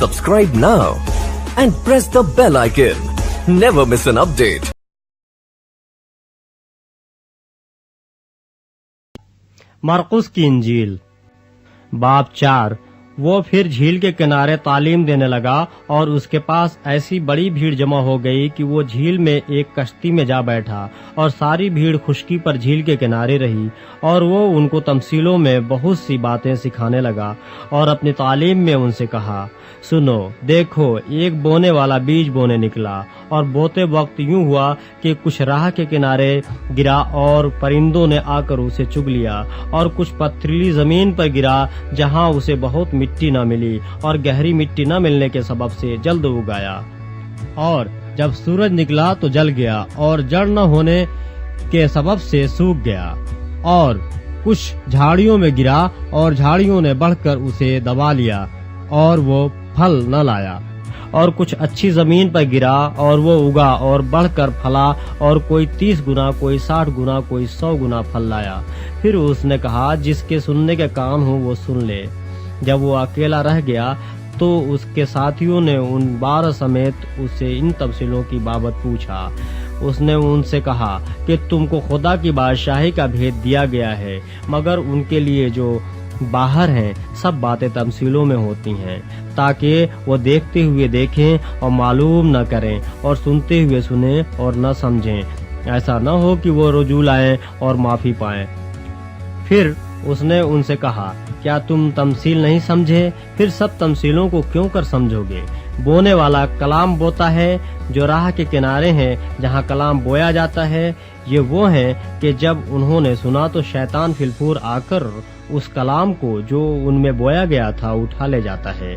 Subscribe now and press the bell icon. Never miss an update. मरकुस की इंजील बाब 4। वो फिर झील के किनारे तालीम देने लगा और उसके पास ऐसी बड़ी भीड़ जमा हो गई कि वो झील में एक कश्ती में जा बैठा और सारी भीड़ खुश्की पर झील के किनारे रही। और वो उनको तमसीलों में बहुत सी बातें सिखाने लगा और अपनी तालीम में उनसे कहा, सुनो, देखो, एक बोने वाला बीज बोने निकला और बोते वक्त यूं हुआ कि कुछ राह के किनारे गिरा और परिंदों ने आकर उसे चुग लिया, और कुछ पथरीली जमीन पर गिरा जहां उसे बहुत मिट्टी न मिली और गहरी मिट्टी न मिलने के सबब से जल्द उगाया। और जब सूरज निकला तो जल गया और जड़ न होने के सबब से सूख गया। और कुछ झाड़ियों में गिरा और झाड़ियों ने बढ़कर उसे दबा लिया और वो फल न लाया। और कुछ अच्छी जमीन पर गिरा और वो उगा और बढ़कर फला, और कोई 30 गुना, कोई 60 गुना, कोई 100 गुना फल लाया। फिर उसने कहा, जिसके सुनने के कान हो वो सुन ले। जब वो अकेला रह गया तो उसके साथियों ने उन 12 समेत उससे इन तफसीलों की बाबत पूछा। उसने उनसे कहा कि तुमको खुदा की बादशाही का भेद दिया गया है, मगर उनके लिए जो बाहर हैं सब बातें तमसीलों में होती हैं, ताकि वो देखते हुए देखें और मालूम न करें, और सुनते हुए सुने और न समझें। ऐसा न हो कि वो रुजू लाएं और माफी पाएं। फिर उसने उनसे कहा, क्या तुम तमसील नहीं समझे? फिर सब तमसीलों को क्यों कर समझोगे? बोने वाला कलाम बोता है जो राह के किनारे हैं जहाँ कलाम बोया जाता है। ये वो हैं कि जब उन्होंने सुना तो शैतान फिलफूर आकर उस कलाम को जो उनमें बोया गया था उठा ले जाता है।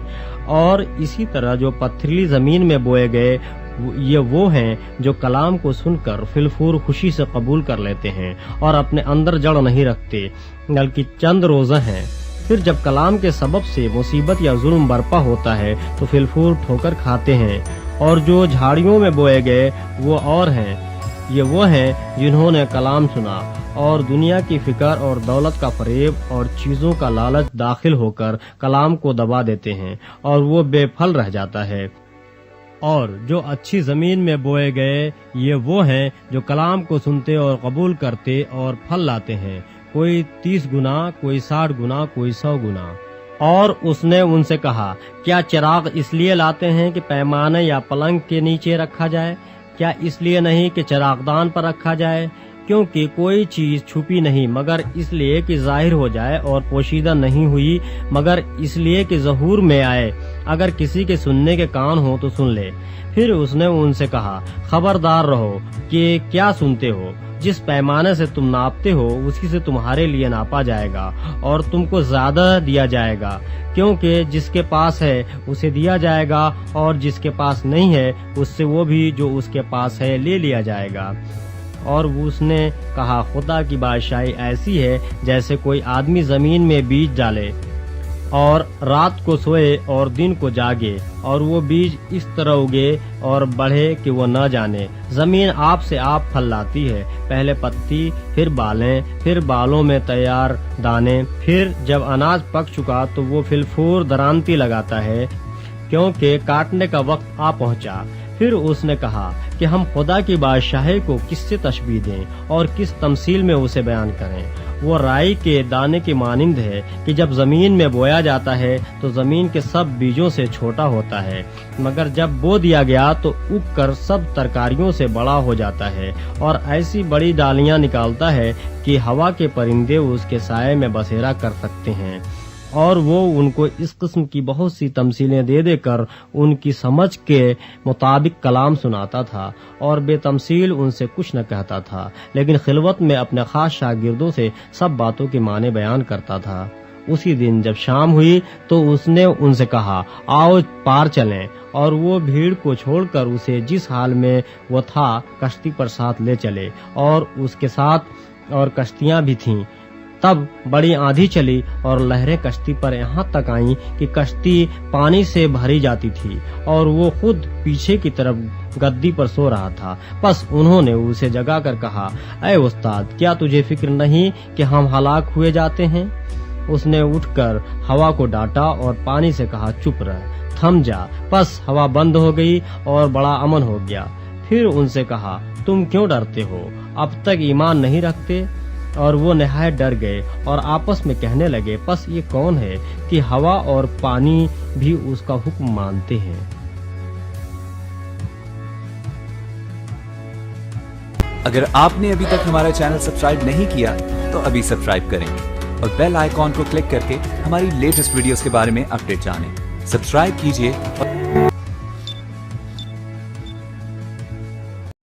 और इसी तरह जो पथरीली जमीन में बोए गए ये वो हैं जो कलाम को सुनकर फिलफूर खुशी से कबूल कर लेते हैं और अपने अंदर जड़ नहीं रखते, बल्कि चंद रोज़ा हैं। फिर जब कलाम के सबब से मुसीबत या जुल्म बरपा होता है तो फिलफूर ठोकर खाते हैं। और जो झाड़ियों में बोए गए वो और हैं, ये वो हैं जिन्होंने कलाम सुना और दुनिया की फिक्र और दौलत का फरेब और चीजों का लालच दाखिल होकर कलाम को दबा देते हैं और वो बेफल रह जाता है। और जो अच्छी जमीन में बोए गए ये वो हैं जो कलाम को सुनते और कबूल करते और फल लाते हैं, कोई 30 गुना, कोई 60 गुना, कोई 100 गुना। और उसने उनसे कहा, क्या चिराग इसलिए लाते हैं कि पैमाने या पलंग के नीचे रखा जाए? क्या इसलिए नहीं कि चिरागदान पर रखा जाए? क्योंकि कोई चीज छुपी नहीं मगर इसलिए कि जाहिर हो जाए, और पोशीदा नहीं हुई मगर इसलिए कि ज़हूर में आए। अगर किसी के सुनने के कान हो तो सुन ले। फिर उसने उनसे कहा, खबरदार रहो कि क्या सुनते हो। जिस पैमाने से तुम नापते हो उसी से तुम्हारे लिए नापा जाएगा और तुमको ज्यादा दिया जाएगा, क्योंकि जिसके पास है उसे दिया जाएगा और जिसके पास नहीं है उससे वो भी जो उसके पास है ले लिया जाएगा। और उसने कहा, खुदा की बादशाही ऐसी है जैसे कोई आदमी जमीन में बीज डाले और रात को सोए और दिन को जागे, और वो बीज इस तरह उगे और बढ़े कि वो न जाने। जमीन आप से आप फल लाती है, पहले पत्ती, फिर बालें, फिर बालों में तैयार दाने। फिर जब अनाज पक चुका तो वो फिलफूर दरांती लगाता है, क्योंकि काटने का वक्त आ पहुंचा। फिर उसने कहा कि हम खुदा की बादशाही को किससे तशबीह दें और किस तमसील में उसे बयान करें। वो राई के दाने की मानिंद है कि जब जमीन में बोया जाता है तो जमीन के सब बीजों से छोटा होता है, मगर जब बो दिया गया तो उग कर सब तरकारियों से बड़ा हो जाता है और ऐसी बड़ी डालियां निकालता है कि हवा के परिंदे उसके साये में बसेरा कर सकते हैं। और वो उनको इस किस्म की बहुत सी तमसीलें दे देकर उनकी समझ के मुताबिक कलाम सुनाता था और बेतमसील उनसे कुछ न कहता था, लेकिन खिलवत में अपने खास शागिर्दों से सब बातों के माने बयान करता था। उसी दिन जब शाम हुई तो उसने उनसे कहा, आओ पार चलें। और वो भीड़ को छोड़कर उसे जिस हाल में वो था कश्ती पर साथ ले चले, और उसके साथ और कश्तियां भी थीं। तब बड़ी आंधी चली और लहरें कश्ती पर यहाँ तक आईं कि कश्ती पानी से भरी जाती थी और वो खुद पीछे की तरफ गद्दी पर सो रहा था। बस उन्होंने उसे जगाकर कहा, ऐ उस्ताद, क्या तुझे फिक्र नहीं कि हम हलाक हुए जाते हैं? उसने उठकर हवा को डांटा और पानी से कहा, चुप रह, थम जा। बस हवा बंद हो गई और बड़ा अमन हो गया। फिर उनसे कहा, तुम क्यों डरते हो? अब तक ईमान नहीं रखते? और वो नहायत डर गए और आपस में कहने लगे, बस ये कौन है कि हवा और पानी भी उसका हुक्म मानते हैं। अगर आपने अभी तक हमारा चैनल सब्सक्राइब नहीं किया तो अभी सब्सक्राइब करें और बेल आइकॉन को क्लिक करके हमारी लेटेस्ट वीडियोस के बारे में अपडेट जानें। सब्सक्राइब कीजिए और